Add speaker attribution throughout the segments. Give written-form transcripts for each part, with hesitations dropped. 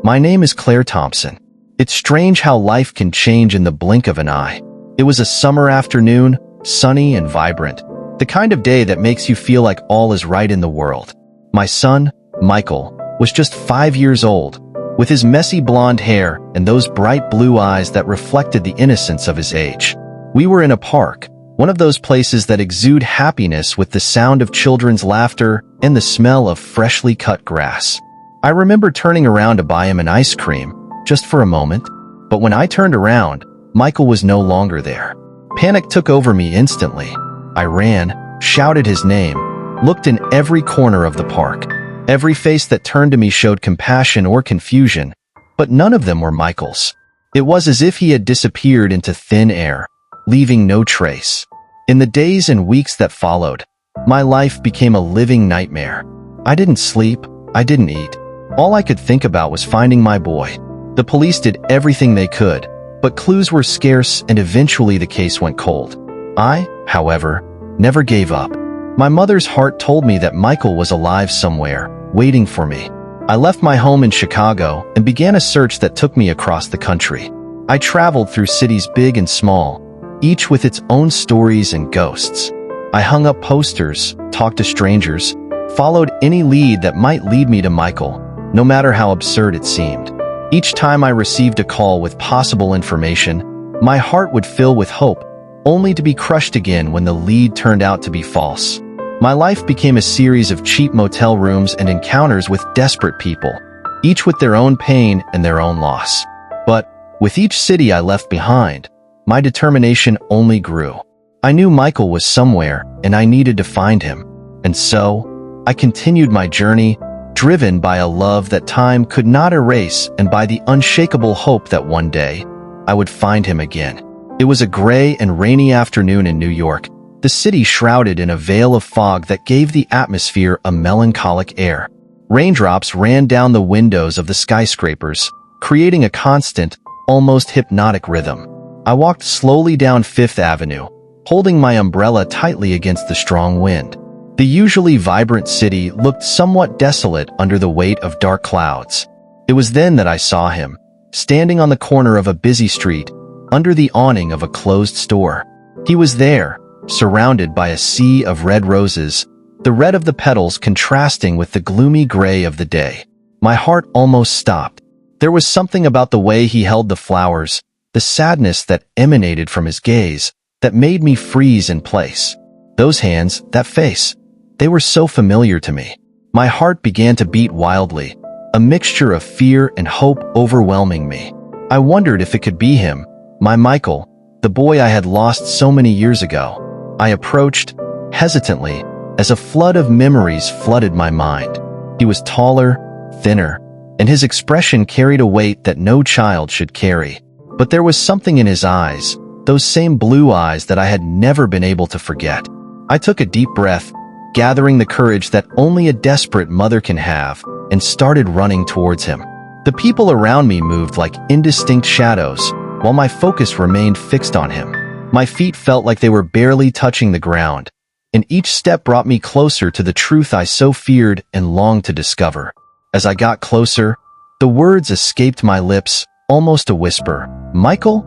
Speaker 1: My name is Claire Thompson. It's strange how life can change in the blink of an eye. It was a summer afternoon, sunny and vibrant, the kind of day that makes you feel like all is right in the world. My son, Michael, was just 5 years old, with his messy blonde hair and those bright blue eyes that reflected the innocence of his age. We were in a park, one of those places that exude happiness with the sound of children's laughter and the smell of freshly cut grass. I remember turning around to buy him an ice cream, just for a moment, but when I turned around, Michael was no longer there. Panic took over me instantly. I ran, shouted his name, looked in every corner of the park. Every face that turned to me showed compassion or confusion, but none of them were Michael's. It was as if he had disappeared into thin air, leaving no trace. In the days and weeks that followed, my life became a living nightmare. I didn't sleep, I didn't eat. All I could think about was finding my boy. The police did everything they could, but clues were scarce and eventually the case went cold. I, however, never gave up. My mother's heart told me that Michael was alive somewhere, waiting for me. I left my home in Chicago and began a search that took me across the country. I traveled through cities big and small, each with its own stories and ghosts. I hung up posters, talked to strangers, followed any lead that might lead me to Michael, no matter how absurd it seemed. Each time I received a call with possible information, my heart would fill with hope, only to be crushed again when the lead turned out to be false. My life became a series of cheap motel rooms and encounters with desperate people, each with their own pain and their own loss. But with each city I left behind, my determination only grew. I knew Michael was somewhere and I needed to find him. And so, I continued my journey, driven by a love that time could not erase and by the unshakable hope that one day, I would find him again. It was a gray and rainy afternoon in New York, the city shrouded in a veil of fog that gave the atmosphere a melancholic air. Raindrops ran down the windows of the skyscrapers, creating a constant, almost hypnotic rhythm. I walked slowly down Fifth Avenue, holding my umbrella tightly against the strong wind. The usually vibrant city looked somewhat desolate under the weight of dark clouds. It was then that I saw him, standing on the corner of a busy street, under the awning of a closed store. He was there, surrounded by a sea of red roses, the red of the petals contrasting with the gloomy gray of the day. My heart almost stopped. There was something about the way he held the flowers, the sadness that emanated from his gaze, that made me freeze in place. Those hands, that face, they were so familiar to me. My heart began to beat wildly, a mixture of fear and hope overwhelming me. I wondered if it could be him, my Michael, the boy I had lost so many years ago. I approached, hesitantly, as a flood of memories flooded my mind. He was taller, thinner, and his expression carried a weight that no child should carry. But there was something in his eyes, those same blue eyes that I had never been able to forget. I took a deep breath, gathering the courage that only a desperate mother can have, and started running towards him. The people around me moved like indistinct shadows, while my focus remained fixed on him. My feet felt like they were barely touching the ground, and each step brought me closer to the truth I so feared and longed to discover. As I got closer, the words escaped my lips, almost a whisper. "Michael?"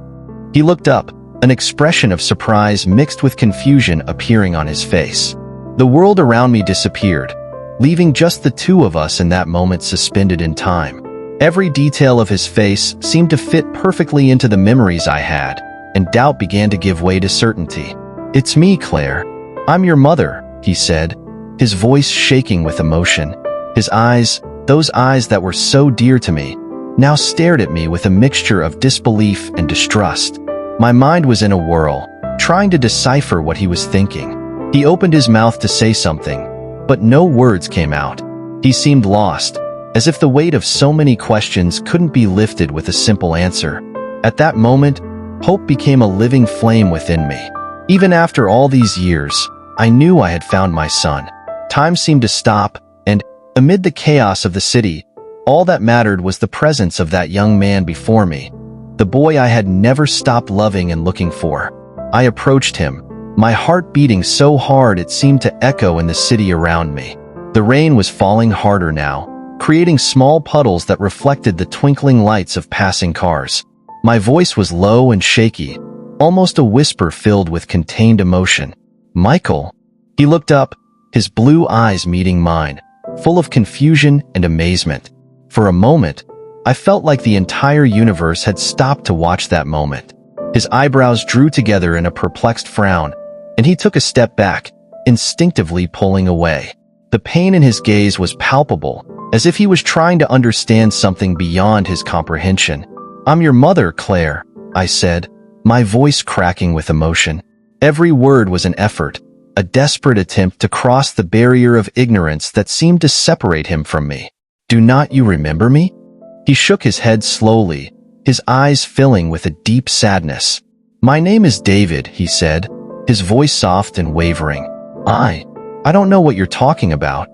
Speaker 1: He looked up, an expression of surprise mixed with confusion appearing on his face. The world around me disappeared, leaving just the two of us in that moment suspended in time. Every detail of his face seemed to fit perfectly into the memories I had, and doubt began to give way to certainty. "It's me, Claire. I'm your mother," he said, his voice shaking with emotion. His eyes, those eyes that were so dear to me, now stared at me with a mixture of disbelief and distrust. My mind was in a whirl, trying to decipher what he was thinking. He opened his mouth to say something, but no words came out. He seemed lost, as if the weight of so many questions couldn't be lifted with a simple answer. At that moment, hope became a living flame within me. Even after all these years, I knew I had found my son. Time seemed to stop, and, amid the chaos of the city, all that mattered was the presence of that young man before me, the boy I had never stopped loving and looking for. I approached him, my heart beating so hard it seemed to echo in the city around me. The rain was falling harder now, creating small puddles that reflected the twinkling lights of passing cars. My voice was low and shaky, almost a whisper filled with contained emotion. "Michael." He looked up, his blue eyes meeting mine, full of confusion and amazement. For a moment, I felt like the entire universe had stopped to watch that moment. His eyebrows drew together in a perplexed frown, and he took a step back, instinctively pulling away. The pain in his gaze was palpable, as if he was trying to understand something beyond his comprehension. "I'm your mother, Claire," I said, my voice cracking with emotion. Every word was an effort, a desperate attempt to cross the barrier of ignorance that seemed to separate him from me. "Do not you remember me?" He shook his head slowly, his eyes filling with a deep sadness. "My name is David," he said, his voice soft and wavering. I don't know what you're talking about."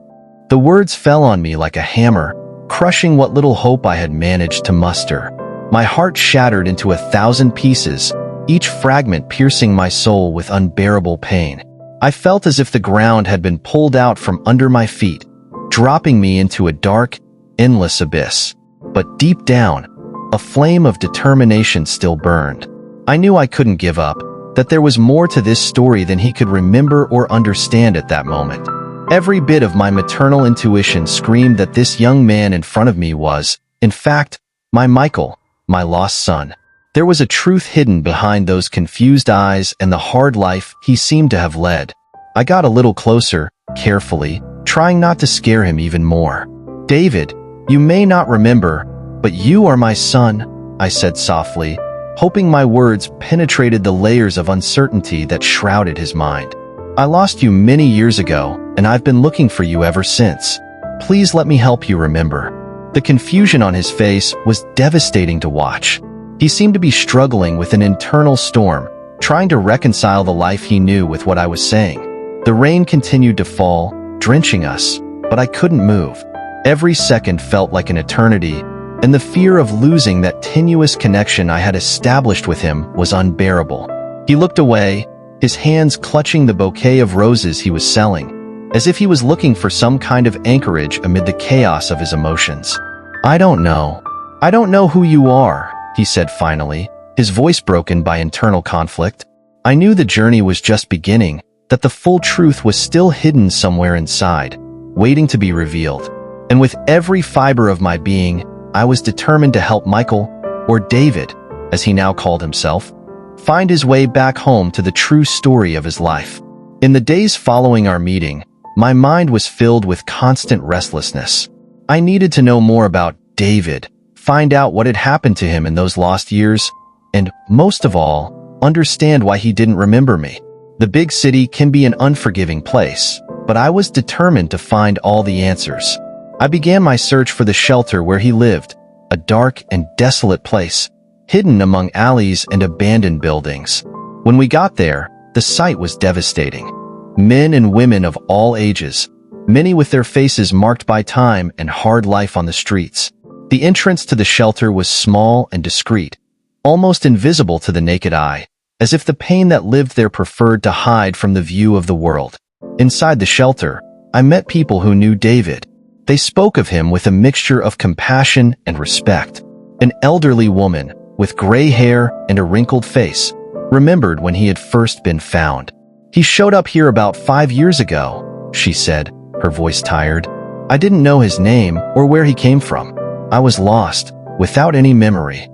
Speaker 1: The words fell on me like a hammer, crushing what little hope I had managed to muster. My heart shattered into 1,000 pieces, each fragment piercing my soul with unbearable pain. I felt as if the ground had been pulled out from under my feet, dropping me into a dark, endless abyss. But deep down, a flame of determination still burned. I knew I couldn't give up, that there was more to this story than he could remember or understand at that moment. Every bit of my maternal intuition screamed that this young man in front of me was, in fact, my Michael, my lost son. There was a truth hidden behind those confused eyes and the hard life he seemed to have led. I got a little closer, carefully, trying not to scare him even more. "David, you may not remember, but you are my son," I said softly, hoping my words penetrated the layers of uncertainty that shrouded his mind. "I lost you many years ago, and I've been looking for you ever since. Please let me help you remember." The confusion on his face was devastating to watch. He seemed to be struggling with an internal storm, trying to reconcile the life he knew with what I was saying. The rain continued to fall, drenching us, but I couldn't move. Every second felt like an eternity, and the fear of losing that tenuous connection I had established with him was unbearable. He looked away, his hands clutching the bouquet of roses he was selling, as if he was looking for some kind of anchorage amid the chaos of his emotions. I don't know who you are," he said finally, his voice broken by internal conflict. I knew the journey was just beginning, that the full truth was still hidden somewhere inside, waiting to be revealed. And with every fiber of my being, I was determined to help Michael, or David, as he now called himself, find his way back home to the true story of his life. In the days following our meeting, my mind was filled with constant restlessness. I needed to know more about David, find out what had happened to him in those lost years, and, most of all, understand why he didn't remember me. The big city can be an unforgiving place, but I was determined to find all the answers. I began my search for the shelter where he lived, a dark and desolate place, hidden among alleys and abandoned buildings. When we got there, the sight was devastating. Men and women of all ages, many with their faces marked by time and hard life on the streets. The entrance to the shelter was small and discreet, almost invisible to the naked eye, as if the pain that lived there preferred to hide from the view of the world. Inside the shelter, I met people who knew David. They spoke of him with a mixture of compassion and respect. An elderly woman, with gray hair and a wrinkled face, remembered when he had first been found. "He showed up here about 5 years ago," she said, her voice tired. "I didn't know his name or where he came from. I was lost, without any memory."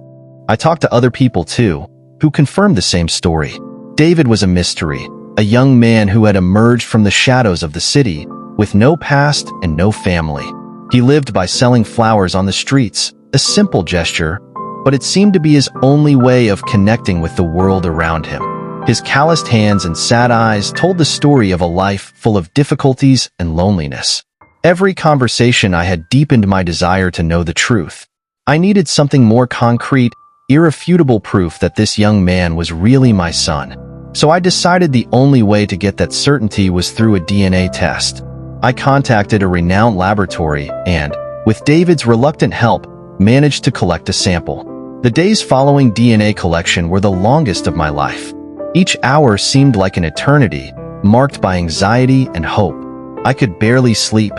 Speaker 1: I talked to other people too, who confirmed the same story. David was a mystery, a young man who had emerged from the shadows of the city, with no past and no family. He lived by selling flowers on the streets, a simple gesture, but it seemed to be his only way of connecting with the world around him. His calloused hands and sad eyes told the story of a life full of difficulties and loneliness. Every conversation I had deepened my desire to know the truth. I needed something more concrete, irrefutable proof that this young man was really my son. So I decided the only way to get that certainty was through a DNA test. I contacted a renowned laboratory and, with David's reluctant help, managed to collect a sample. The days following DNA collection were the longest of my life. Each hour seemed like an eternity, marked by anxiety and hope. I could barely sleep,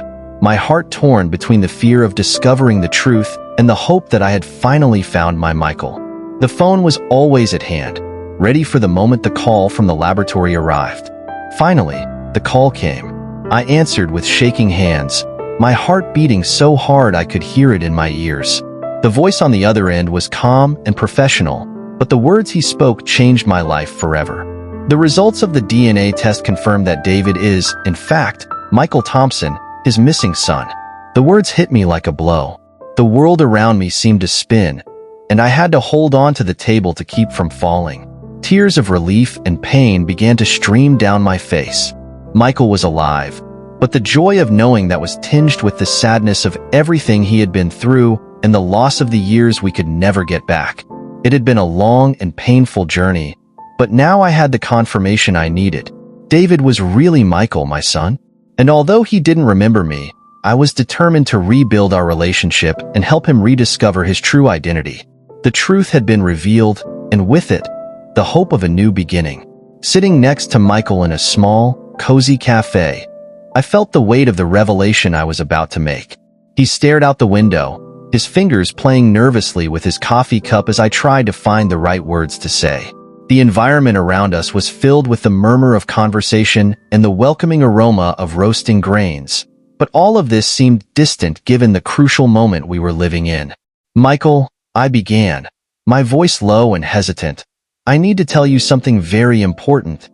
Speaker 1: my heart torn between the fear of discovering the truth and the hope that I had finally found my Michael. The phone was always at hand, ready for the moment the call from the laboratory arrived. Finally, the call came. I answered with shaking hands, my heart beating so hard I could hear it in my ears. The voice on the other end was calm and professional, but the words he spoke changed my life forever. The results of the DNA test confirmed that David is, in fact, Michael Thompson, his missing son. The words hit me like a blow. The world around me seemed to spin, and I had to hold on to the table to keep from falling. Tears of relief and pain began to stream down my face. Michael was alive, but the joy of knowing that was tinged with the sadness of everything he had been through and the loss of the years we could never get back. It had been a long and painful journey, but now I had the confirmation I needed. David was really Michael, my son. And although he didn't remember me, I was determined to rebuild our relationship and help him rediscover his true identity. The truth had been revealed, and with it, the hope of a new beginning. Sitting next to Michael in a small, cozy cafe, I felt the weight of the revelation I was about to make. He stared out the window, his fingers playing nervously with his coffee cup as I tried to find the right words to say. The environment around us was filled with the murmur of conversation and the welcoming aroma of roasting grains. But all of this seemed distant given the crucial moment we were living in. Michael, I began, my voice low and hesitant. I need to tell you something very important.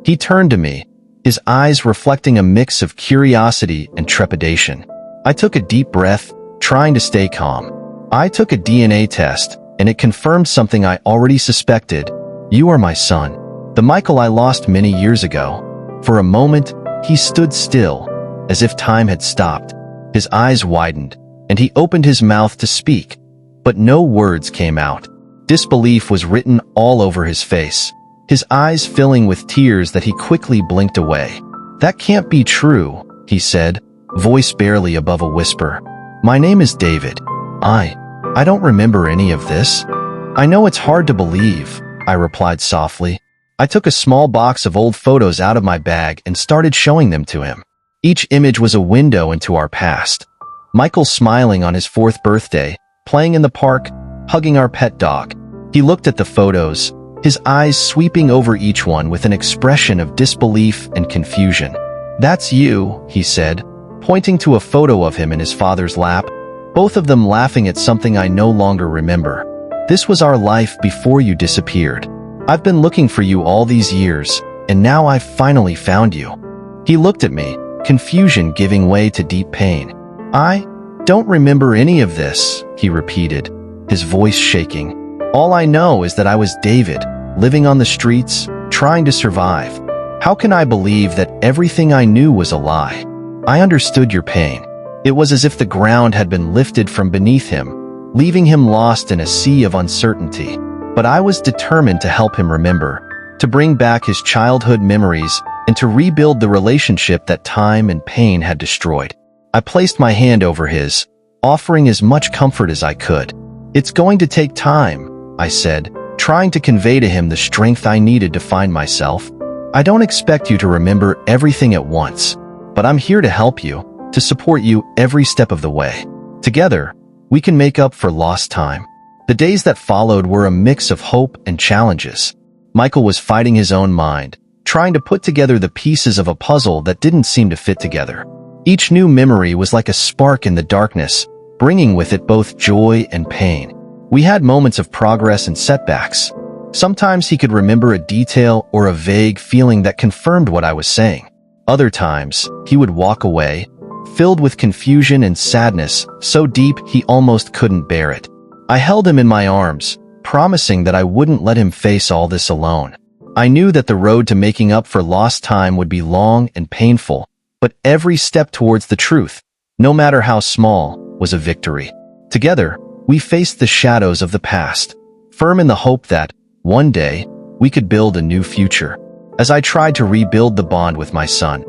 Speaker 1: He turned to me, his eyes reflecting a mix of curiosity and trepidation. I took a deep breath, trying to stay calm. I took a DNA test, and it confirmed something I already suspected. You are my son, the Michael I lost many years ago. For a moment, he stood still, as if time had stopped. His eyes widened, and he opened his mouth to speak, but no words came out. Disbelief was written all over his face, his eyes filling with tears that he quickly blinked away. That can't be true, he said, voice barely above a whisper. My name is David. I don't remember any of this. I know it's hard to believe, I replied softly. I took a small box of old photos out of my bag and started showing them to him. Each image was a window into our past. Michael smiling on his 4th birthday, playing in the park, hugging our pet dog. He looked at the photos, his eyes sweeping over each one with an expression of disbelief and confusion. That's you, he said, pointing to a photo of him in his father's lap, both of them laughing at something I no longer remember. This was our life before you disappeared. I've been looking for you all these years, and now I've finally found you. He looked at me, confusion giving way to deep pain. I don't remember any of this, he repeated, his voice shaking. All I know is that I was David, living on the streets, trying to survive. How can I believe that everything I knew was a lie? I understood your pain. It was as if the ground had been lifted from beneath him, leaving him lost in a sea of uncertainty. But I was determined to help him remember, to bring back his childhood memories, and to rebuild the relationship that time and pain had destroyed. I placed my hand over his, offering as much comfort as I could. It's going to take time, I said, trying to convey to him the strength I needed to find myself. I don't expect you to remember everything at once, but I'm here to help you, to support you every step of the way. Together, we can make up for lost time. The days that followed were a mix of hope and challenges. Michael was fighting his own mind, trying to put together the pieces of a puzzle that didn't seem to fit together. Each new memory was like a spark in the darkness, bringing with it both joy and pain. We had moments of progress and setbacks. Sometimes he could remember a detail or a vague feeling that confirmed what I was saying. Other times, he would walk away, filled with confusion and sadness, so deep he almost couldn't bear it. I held him in my arms, promising that I wouldn't let him face all this alone. I knew that the road to making up for lost time would be long and painful, but every step towards the truth, no matter how small, was a victory. Together, we faced the shadows of the past, firm in the hope that, one day, we could build a new future. As I tried to rebuild the bond with my son,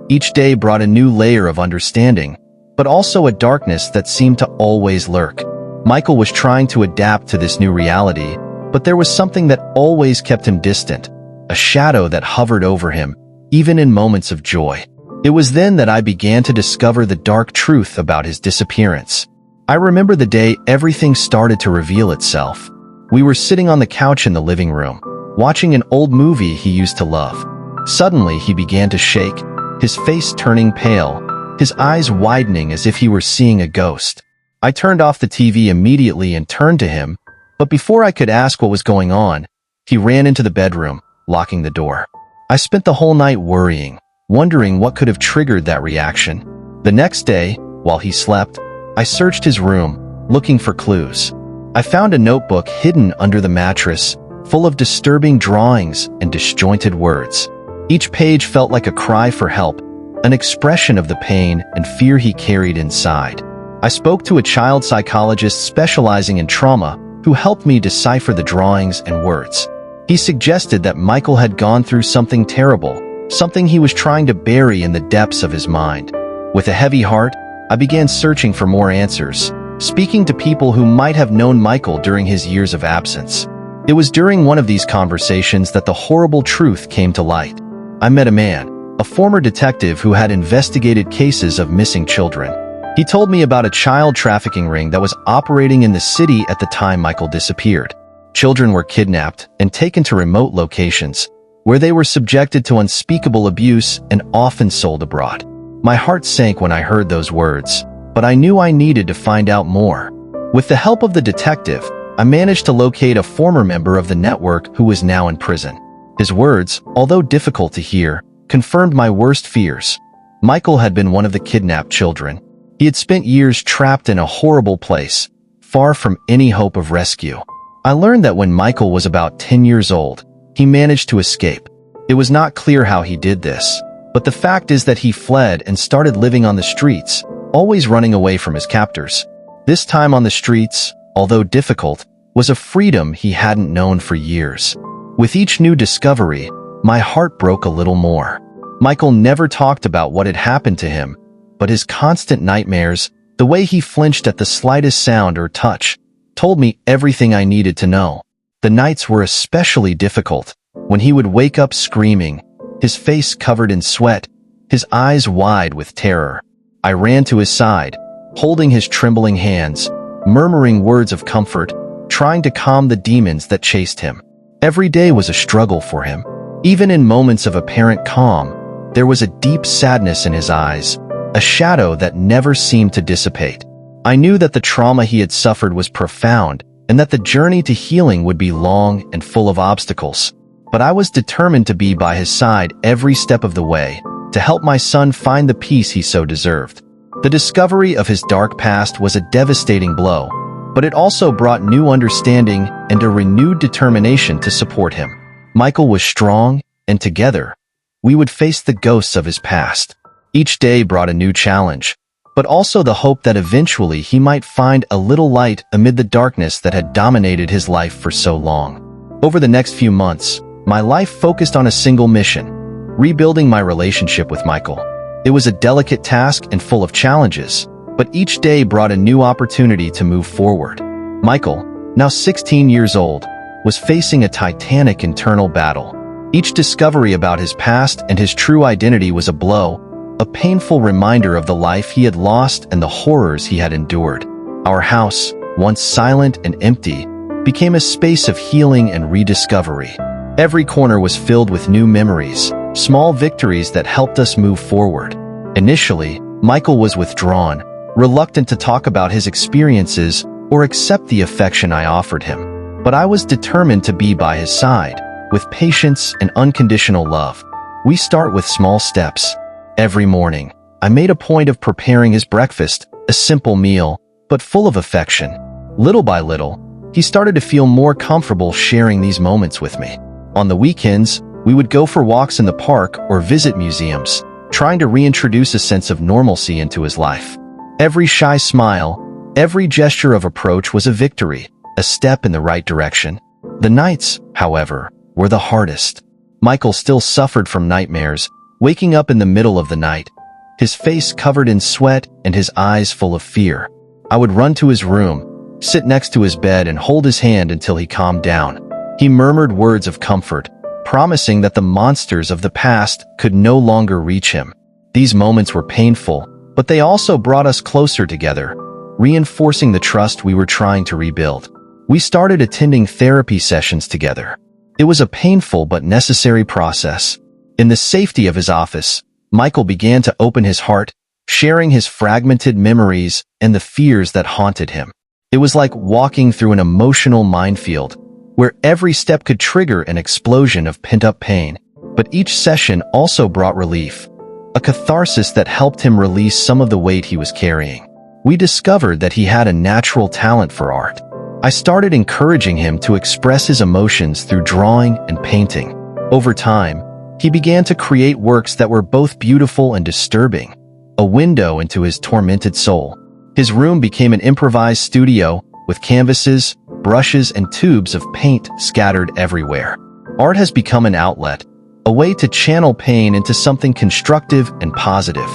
Speaker 1: each day brought a new layer of understanding, but also a darkness that seemed to always lurk. Michael was trying to adapt to this new reality, but there was something that always kept him distant, a shadow that hovered over him, even in moments of joy. It was then that I began to discover the dark truth about his disappearance. I remember the day everything started to reveal itself. We were sitting on the couch in the living room, watching an old movie he used to love. Suddenly, he began to shake, his face turning pale, his eyes widening as if he were seeing a ghost. I turned off the TV immediately and turned to him, but before I could ask what was going on, he ran into the bedroom, locking the door. I spent the whole night worrying, wondering what could have triggered that reaction. The next day, while he slept, I searched his room, looking for clues. I found a notebook hidden under the mattress, full of disturbing drawings and disjointed words. Each page felt like a cry for help, an expression of the pain and fear he carried inside. I spoke to a child psychologist specializing in trauma who helped me decipher the drawings and words. He suggested that Michael had gone through something terrible, something he was trying to bury in the depths of his mind. With a heavy heart, I began searching for more answers, speaking to people who might have known Michael during his years of absence. It was during one of these conversations that the horrible truth came to light. I met a man, a former detective who had investigated cases of missing children. He told me about a child trafficking ring that was operating in the city at the time Michael disappeared. Children were kidnapped and taken to remote locations, where they were subjected to unspeakable abuse and often sold abroad. My heart sank when I heard those words, but I knew I needed to find out more. With the help of the detective, I managed to locate a former member of the network who was now in prison. His words, although difficult to hear, confirmed my worst fears. Michael had been one of the kidnapped children. He had spent years trapped in a horrible place, far from any hope of rescue. I learned that when Michael was about 10 years old, he managed to escape. It was not clear how he did this, but the fact is that he fled and started living on the streets, always running away from his captors. This time on the streets, although difficult, was a freedom he hadn't known for years. With each new discovery, my heart broke a little more. Michael never talked about what had happened to him, but his constant nightmares, the way he flinched at the slightest sound or touch, told me everything I needed to know. The nights were especially difficult, when he would wake up screaming, his face covered in sweat, his eyes wide with terror. I ran to his side, holding his trembling hands, murmuring words of comfort, trying to calm the demons that chased him. Every day was a struggle for him. Even in moments of apparent calm, there was a deep sadness in his eyes, a shadow that never seemed to dissipate. I knew that the trauma he had suffered was profound and that the journey to healing would be long and full of obstacles. But I was determined to be by his side every step of the way, to help my son find the peace he so deserved. The discovery of his dark past was a devastating blow, but it also brought new understanding and a renewed determination to support him. Michael was strong, and together, we would face the ghosts of his past. Each day brought a new challenge, but also the hope that eventually he might find a little light amid the darkness that had dominated his life for so long. Over the next few months, my life focused on a single mission: rebuilding my relationship with Michael. It was a delicate task and full of challenges, but each day brought a new opportunity to move forward. Michael, now 16 years old, was facing a titanic internal battle. Each discovery about his past and his true identity was a blow, a painful reminder of the life he had lost and the horrors he had endured. Our house, once silent and empty, became a space of healing and rediscovery. Every corner was filled with new memories, small victories that helped us move forward. Initially, Michael was withdrawn, reluctant to talk about his experiences or accept the affection I offered him. But I was determined to be by his side, with patience and unconditional love. We start with small steps. Every morning, I made a point of preparing his breakfast, a simple meal, but full of affection. Little by little, he started to feel more comfortable sharing these moments with me. On the weekends, we would go for walks in the park or visit museums, trying to reintroduce a sense of normalcy into his life. Every shy smile, every gesture of approach was a victory, a step in the right direction. The nights, however, were the hardest. Michael still suffered from nightmares, waking up in the middle of the night, his face covered in sweat and his eyes full of fear. I would run to his room, sit next to his bed and hold his hand until he calmed down. He murmured words of comfort, promising that the monsters of the past could no longer reach him. These moments were painful, but they also brought us closer together, reinforcing the trust we were trying to rebuild. We started attending therapy sessions together. It was a painful but necessary process. In the safety of his office, Michael began to open his heart, sharing his fragmented memories and the fears that haunted him. It was like walking through an emotional minefield, where every step could trigger an explosion of pent-up pain. But each session also brought relief, a catharsis that helped him release some of the weight he was carrying. We discovered that he had a natural talent for art. I started encouraging him to express his emotions through drawing and painting. Over time, he began to create works that were both beautiful and disturbing, a window into his tormented soul. His room became an improvised studio with canvases, brushes, and tubes of paint scattered everywhere. Art has become an outlet, a way to channel pain into something constructive and positive.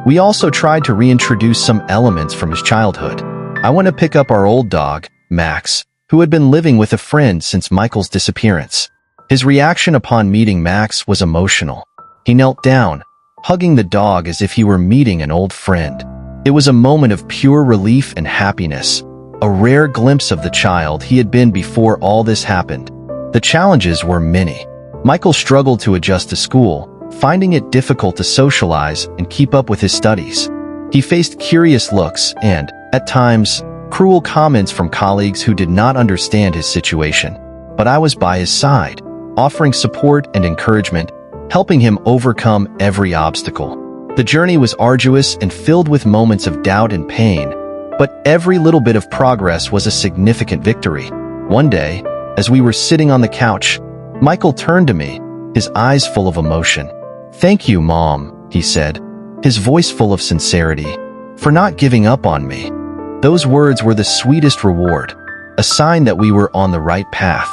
Speaker 1: We also tried to reintroduce some elements from his childhood. I went to pick up our old dog, Max, who had been living with a friend since Michael's disappearance. His reaction upon meeting Max was emotional. He knelt down, hugging the dog as if he were meeting an old friend. It was a moment of pure relief and happiness, a rare glimpse of the child he had been before all this happened. The challenges were many. Michael struggled to adjust to school, finding it difficult to socialize and keep up with his studies. He faced curious looks and, at times, cruel comments from colleagues who did not understand his situation. But I was by his side, offering support and encouragement, helping him overcome every obstacle. The journey was arduous and filled with moments of doubt and pain, but every little bit of progress was a significant victory. One day, as we were sitting on the couch, Michael turned to me, his eyes full of emotion. "Thank you, Mom," he said, his voice full of sincerity, "for not giving up on me." Those words were the sweetest reward, a sign that we were on the right path.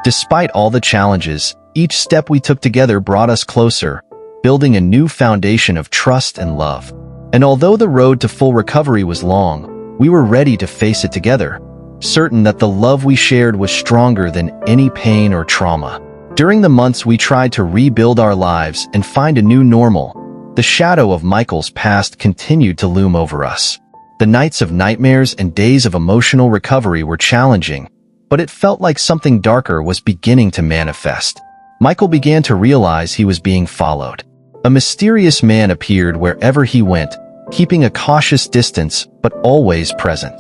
Speaker 1: Despite all the challenges, each step we took together brought us closer, building a new foundation of trust and love. And although the road to full recovery was long, we were ready to face it together, certain that the love we shared was stronger than any pain or trauma. During the months we tried to rebuild our lives and find a new normal, the shadow of Michael's past continued to loom over us. The nights of nightmares and days of emotional recovery were challenging, but it felt like something darker was beginning to manifest. Michael began to realize he was being followed. A mysterious man appeared wherever he went, keeping a cautious distance but always present.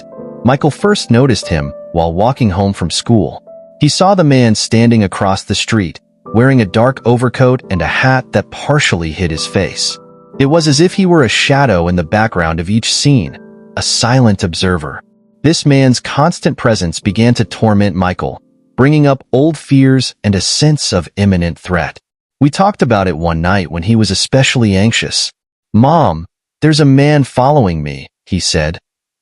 Speaker 1: Michael first noticed him while walking home from school. He saw the man standing across the street, wearing a dark overcoat and a hat that partially hid his face. It was as if he were a shadow in the background of each scene, a silent observer. This man's constant presence began to torment Michael, bringing up old fears and a sense of imminent threat. We talked about it one night when he was especially anxious. "Mom, there's a man following me," he said,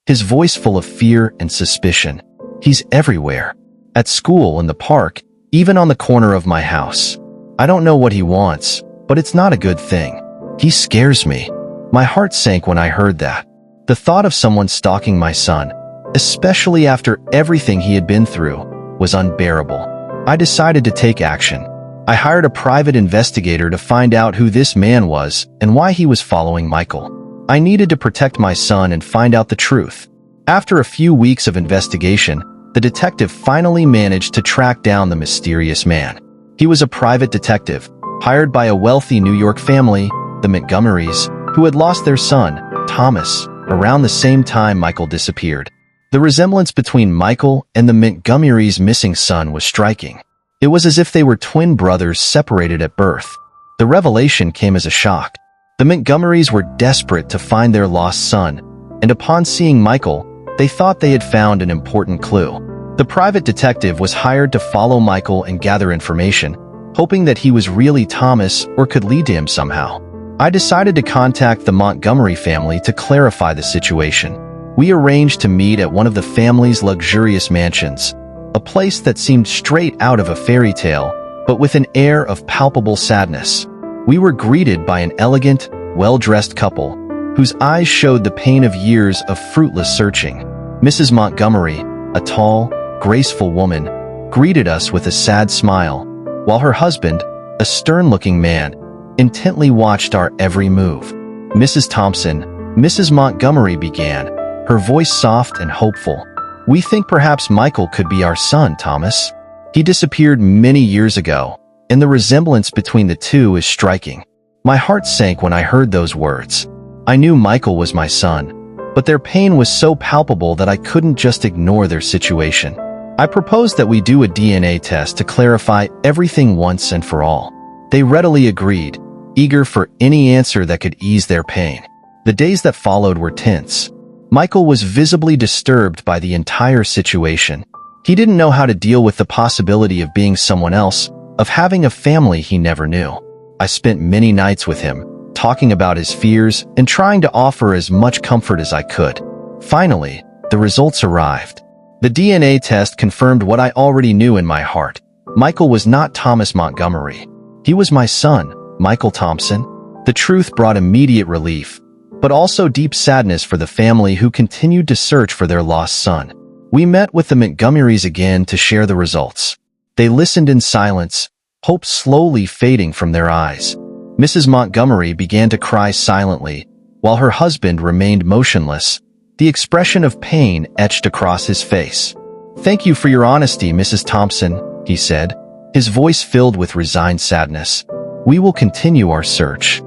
Speaker 1: his voice full of fear and suspicion. "He's everywhere. At school, in the park, even on the corner of my house. I don't know what he wants, but it's not a good thing. He scares me." My heart sank when I heard that. The thought of someone stalking my son, especially after everything he had been through, was unbearable. I decided to take action. I hired a private investigator to find out who this man was and why he was following Michael. I needed to protect my son and find out the truth. After a few weeks of investigation, the detective finally managed to track down the mysterious man. He was a private detective, hired by a wealthy New York family, the Montgomerys, who had lost their son, Thomas, around the same time Michael disappeared. The resemblance between Michael and the Montgomerys' missing son was striking. It was as if they were twin brothers separated at birth. The revelation came as a shock. The Montgomerys were desperate to find their lost son, and upon seeing Michael, they thought they had found an important clue. The private detective was hired to follow Michael and gather information, hoping that he was really Thomas or could lead to him somehow. I decided to contact the Montgomery family to clarify the situation. We arranged to meet at one of the family's luxurious mansions, a place that seemed straight out of a fairy tale, but with an air of palpable sadness. We were greeted by an elegant, well-dressed couple, whose eyes showed the pain of years of fruitless searching. Mrs. Montgomery, a tall, graceful woman, greeted us with a sad smile, while her husband, a stern-looking man, intently watched our every move. Mrs. Thompson, Mrs. Montgomery began, her voice soft and hopeful. We think perhaps Michael could be our son, Thomas. He disappeared many years ago, and the resemblance between the two is striking. My heart sank when I heard those words. I knew Michael was my son, but their pain was so palpable that I couldn't just ignore their situation. I proposed that we do a DNA test to clarify everything once and for all. They readily agreed, eager for any answer that could ease their pain. The days that followed were tense. Michael was visibly disturbed by the entire situation. He didn't know how to deal with the possibility of being someone else, of having a family he never knew. I spent many nights with him, talking about his fears and trying to offer as much comfort as I could. Finally, the results arrived. The DNA test confirmed what I already knew in my heart. Michael was not Thomas Montgomery. He was my son, Michael Thompson. The truth brought immediate relief, but also deep sadness for the family who continued to search for their lost son. We met with the Montgomerys again to share the results. They listened in silence, hope slowly fading from their eyes. Mrs. Montgomery began to cry silently, while her husband remained motionless, the expression of pain etched across his face. "Thank you for your honesty, Mrs. Thompson," he said, his voice filled with resigned sadness. "We will continue our search."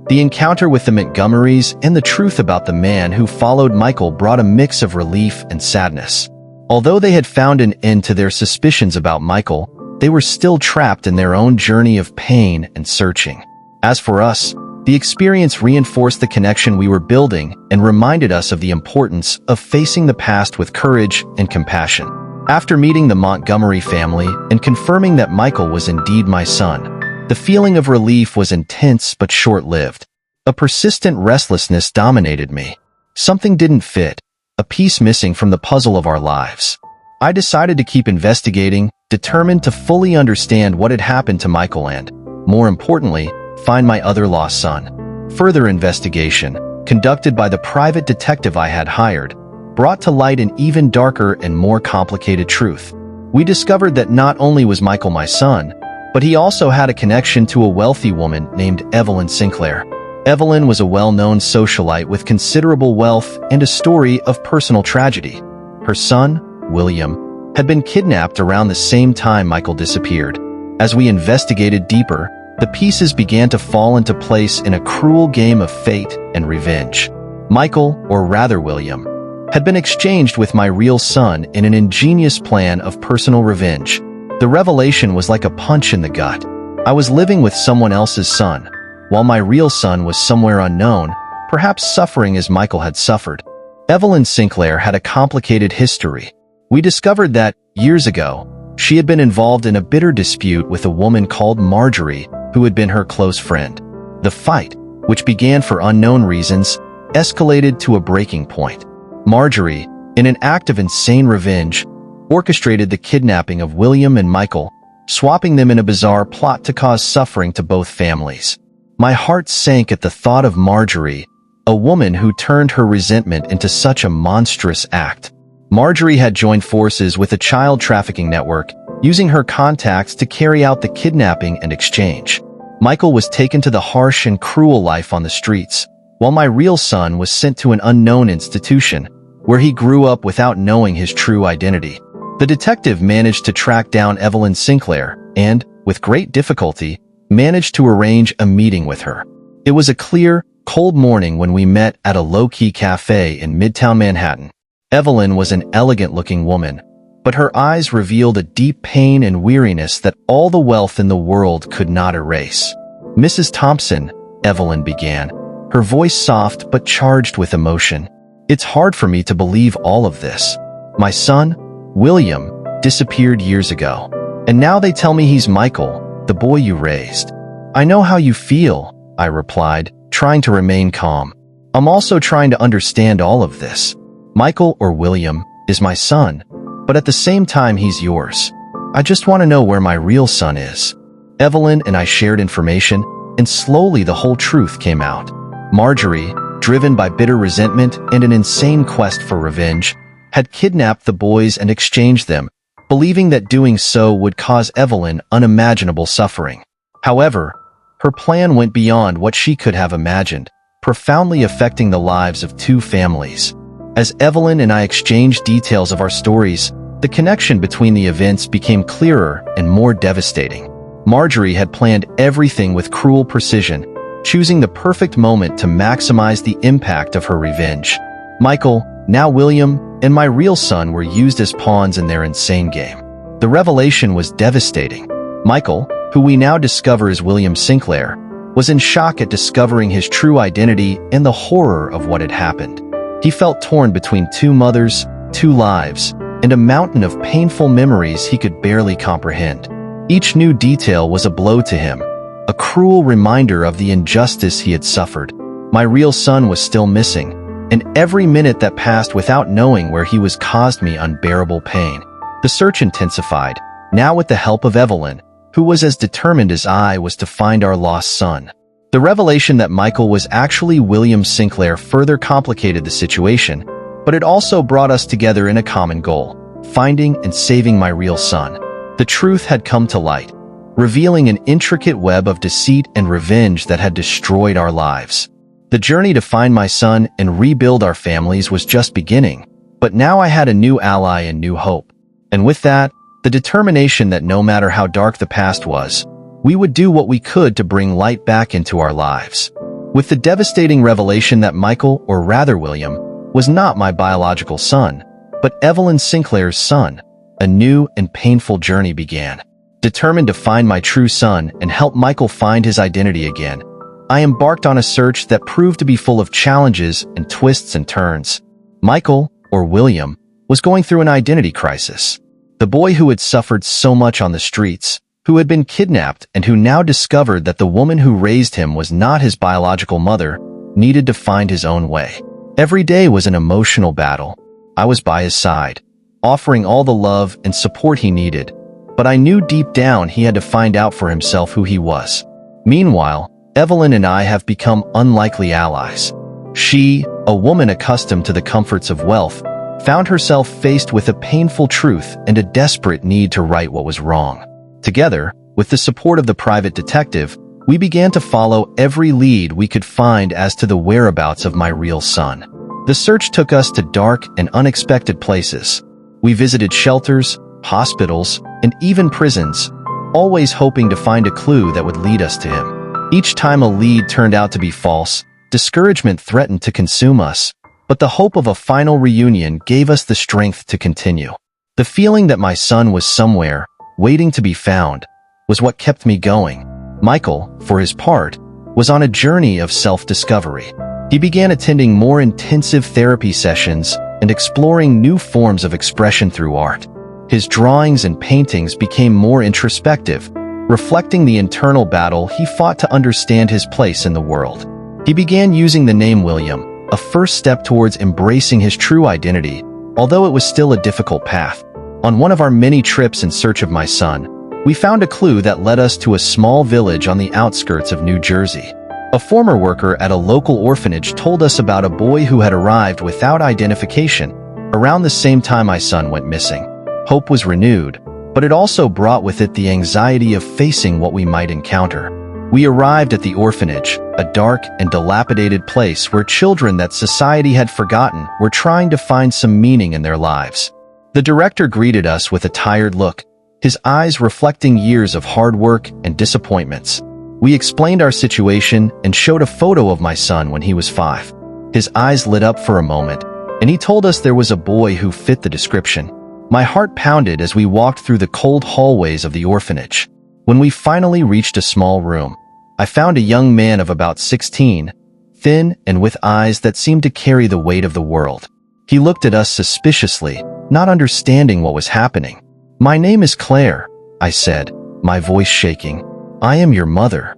Speaker 1: The encounter with the Montgomerys and the truth about the man who followed Michael brought a mix of relief and sadness. Although they had found an end to their suspicions about Michael, they were still trapped in their own journey of pain and searching. As for us, the experience reinforced the connection we were building and reminded us of the importance of facing the past with courage and compassion. After meeting the Montgomery family and confirming that Michael was indeed my son, the feeling of relief was intense but short-lived. A persistent restlessness dominated me. Something didn't fit, a piece missing from the puzzle of our lives. I decided to keep investigating, determined to fully understand what had happened to Michael and, more importantly, find my other lost son. Further investigation, conducted by the private detective I had hired, brought to light an even darker and more complicated truth. We discovered that not only was Michael my son, but he also had a connection to a wealthy woman named Evelyn Sinclair. Evelyn was a well-known socialite with considerable wealth and a story of personal tragedy. Her son, William, had been kidnapped around the same time Michael disappeared. As we investigated deeper, the pieces began to fall into place in a cruel game of fate and revenge. Michael, or rather William, had been exchanged with my real son in an ingenious plan of personal revenge. The revelation was like a punch in the gut. I was living with someone else's son, while my real son was somewhere unknown, perhaps suffering as Michael had suffered. Evelyn Sinclair had a complicated history. We discovered that, years ago, she had been involved in a bitter dispute with a woman called Marjorie, who had been her close friend. The fight, which began for unknown reasons, escalated to a breaking point. Marjorie, in an act of insane revenge, orchestrated the kidnapping of William and Michael, swapping them in a bizarre plot to cause suffering to both families. My heart sank at the thought of Marjorie, a woman who turned her resentment into such a monstrous act. Marjorie had joined forces with a child trafficking network, using her contacts to carry out the kidnapping and exchange. Michael was taken to the harsh and cruel life on the streets, while my real son was sent to an unknown institution, where he grew up without knowing his true identity. The detective managed to track down Evelyn Sinclair and, with great difficulty, managed to arrange a meeting with her. It was a clear, cold morning when we met at a low-key cafe in Midtown Manhattan. Evelyn was an elegant-looking woman, but her eyes revealed a deep pain and weariness that all the wealth in the world could not erase. "Mrs. Thompson," Evelyn began, her voice soft but charged with emotion. "It's hard for me to believe all of this. My son, William, disappeared years ago, and now they tell me he's Michael, the boy you raised." "I know how you feel," I replied, trying to remain calm. "I'm also trying to understand all of this. Michael, or William, is my son, but at the same time he's yours. I just want to know where my real son is." Evelyn and I shared information, and slowly the whole truth came out. Marjorie, driven by bitter resentment and an insane quest for revenge, had kidnapped the boys and exchanged them, believing that doing so would cause Evelyn unimaginable suffering. However, her plan went beyond what she could have imagined, profoundly affecting the lives of two families. As Evelyn and I exchanged details of our stories, the connection between the events became clearer and more devastating. Marjorie had planned everything with cruel precision, choosing the perfect moment to maximize the impact of her revenge. Michael, now William, and my real son were used as pawns in their insane game. The revelation was devastating. Michael, who we now discover as William Sinclair, was in shock at discovering his true identity and the horror of what had happened. He felt torn between two mothers, two lives, and a mountain of painful memories he could barely comprehend. Each new detail was a blow to him, a cruel reminder of the injustice he had suffered. My real son was still missing, and every minute that passed without knowing where he was caused me unbearable pain. The search intensified, now with the help of Evelyn, who was as determined as I was to find our lost son. The revelation that Michael was actually William Sinclair further complicated the situation, but it also brought us together in a common goal: finding and saving my real son. The truth had come to light, revealing an intricate web of deceit and revenge that had destroyed our lives. The journey to find my son and rebuild our families was just beginning, but now I had a new ally and new hope. And with that, the determination that no matter how dark the past was, we would do what we could to bring light back into our lives. With the devastating revelation that Michael, or rather William, was not my biological son, but Evelyn Sinclair's son, a new and painful journey began. Determined to find my true son and help Michael find his identity again, I embarked on a search that proved to be full of challenges and twists and turns. Michael, or William, was going through an identity crisis. The boy who had suffered so much on the streets, who had been kidnapped and who now discovered that the woman who raised him was not his biological mother, needed to find his own way. Every day was an emotional battle. I was by his side, offering all the love and support he needed, but I knew deep down he had to find out for himself who he was. Meanwhile, Evelyn and I have become unlikely allies. She, a woman accustomed to the comforts of wealth, found herself faced with a painful truth and a desperate need to right what was wrong. Together, with the support of the private detective, we began to follow every lead we could find as to the whereabouts of my real son. The search took us to dark and unexpected places. We visited shelters, hospitals, and even prisons, always hoping to find a clue that would lead us to him. Each time a lead turned out to be false, discouragement threatened to consume us, but the hope of a final reunion gave us the strength to continue. The feeling that my son was somewhere, waiting to be found, was what kept me going. Michael, for his part, was on a journey of self-discovery. He began attending more intensive therapy sessions and exploring new forms of expression through art. His drawings and paintings became more introspective, reflecting the internal battle he fought to understand his place in the world. He began using the name William, a first step towards embracing his true identity, although it was still a difficult path. On one of our many trips in search of my son, we found a clue that led us to a small village on the outskirts of New Jersey. A former worker at a local orphanage told us about a boy who had arrived without identification around the same time my son went missing. Hope was renewed, but it also brought with it the anxiety of facing what we might encounter. We arrived at the orphanage, a dark and dilapidated place where children that society had forgotten were trying to find some meaning in their lives. The director greeted us with a tired look, his eyes reflecting years of hard work and disappointments. We explained our situation and showed a photo of my son when he was 5. His eyes lit up for a moment, and he told us there was a boy who fit the description. My heart pounded as we walked through the cold hallways of the orphanage. When we finally reached a small room, I found a young man of about 16, thin and with eyes that seemed to carry the weight of the world. He looked at us suspiciously, not understanding what was happening. "My name is Claire," I said, my voice shaking. "I am your mother."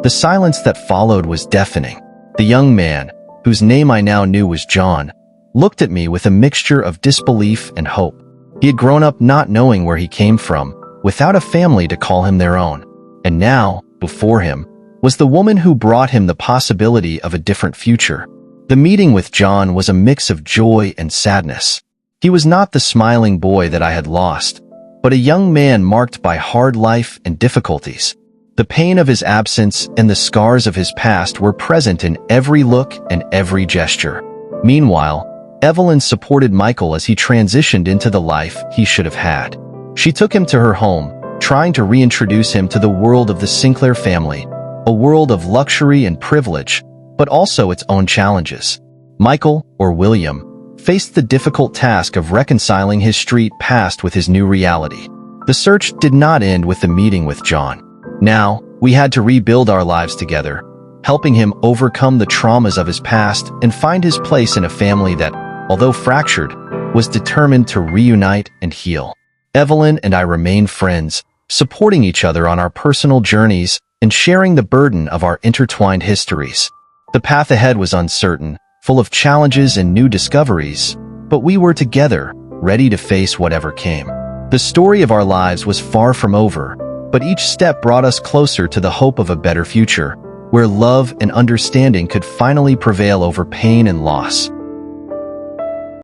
Speaker 1: The silence that followed was deafening. The young man, whose name I now knew was John, looked at me with a mixture of disbelief and hope. He had grown up not knowing where he came from, without a family to call him their own. And now, before him, was the woman who brought him the possibility of a different future. The meeting with John was a mix of joy and sadness. He was not the smiling boy that I had lost, but a young man marked by hard life and difficulties. The pain of his absence and the scars of his past were present in every look and every gesture. Meanwhile, Evelyn supported Michael as he transitioned into the life he should have had. She took him to her home, trying to reintroduce him to the world of the Sinclair family, a world of luxury and privilege, but also its own challenges. Michael, or William, faced the difficult task of reconciling his street past with his new reality. The search did not end with the meeting with John. Now, we had to rebuild our lives together, helping him overcome the traumas of his past and find his place in a family that, although fractured, was determined to reunite and heal. Evelyn and I remain friends, supporting each other on our personal journeys and sharing the burden of our intertwined histories. The path ahead was uncertain, full of challenges and new discoveries, but we were together, ready to face whatever came. The story of our lives was far from over, but each step brought us closer to the hope of a better future, where love and understanding could finally prevail over pain and loss.